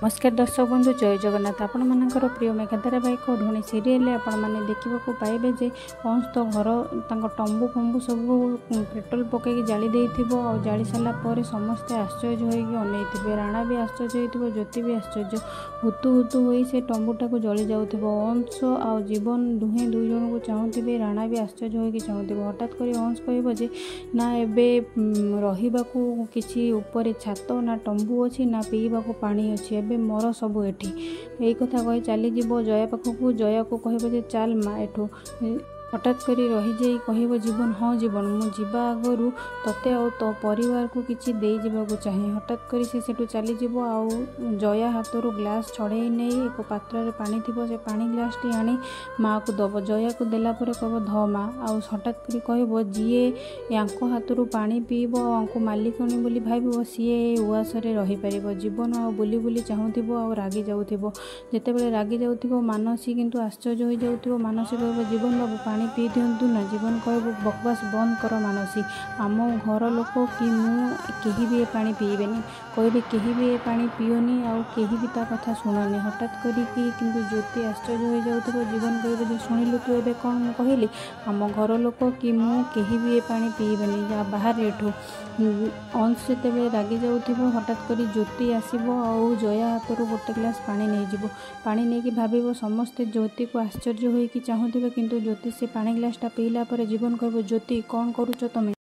नमस्कार दर्शक बंधु जय जगन्नाथ आपण मानकर प्रिय मेघा धारावाहिक ढोणी सीरियल आपण मैंने देखा पाइबे जे अंश तो घर तंबू फंबू सब पेट्रोल पकईकि जाली जाली सारापर समस्ते आश्चर्य होगी अनैथे। राणा भी आश्चर्य हो ज्योति भी आश्चर्य हुतु हुतु हो से तंबूटा को जली जाऊे। अंश आ जीवन दुहे दुई जन को चाहूे। राणा भी आश्चर्य होगी चाहूे। हठात कर अंश कह ना एबे रहिबाकू किछि ऊपर छात ना तंबू अच्छी ना पीवा पानी अच्छी मोर सब एठी यही कथा कही चली जया पाखक। जया को कह चल माँ एठू हठात करी रही जाई कह जीवन हाँ जीवन मुझा आगु तते आ तो परिवार को किसी दे जावाक चाहे। हठात करी से चली आउ जया हाथ ग्लास छड़े नहीं एक पात्र पानी थी से पानी ग्लास टी आनी माँ को दब। जया को देला कह ध माँ आ हठात करी कह जीए यांको हाथ पानी पीब आंको मालिकणी बोली भाव सी उआसरे रहीपर। जीवन आ बुली बुली चाहूब आ रागी जाऊे जिते रागी जाऊ मानसी किंतु आश्चर्य हो जाऊ। मानसी कह जीवन बाबू पानी पी दिंतु ना। जीवन कह बकवास बंद कर मानसी आम घर लोक कि कहीं भी पानी पीबे कहे कहीं भी पानी पीओनी आउ कहीं भी ता कथा शुणनी। हठात करी किंतु ज्योति आश्चर्य हो जाऊ। जीवन कह शुणिलु तू एबे कौन कहली आम घर लोक कि कहीं भी पानी पीबेनी जा बाहर एठू। अंश जिते रागी जाऊ हठात करी ज्योति आसब आउ जया हाथ गोटे ग्लास पानी नहीं जीव। पानी नहीं कि भाव समस्ते ज्योति को आश्चर्य होगी चाहूबे किंतु ज्योति से पानी ग्लासटा पीला पर जीवन कह ज्योति कौन करुच तमें।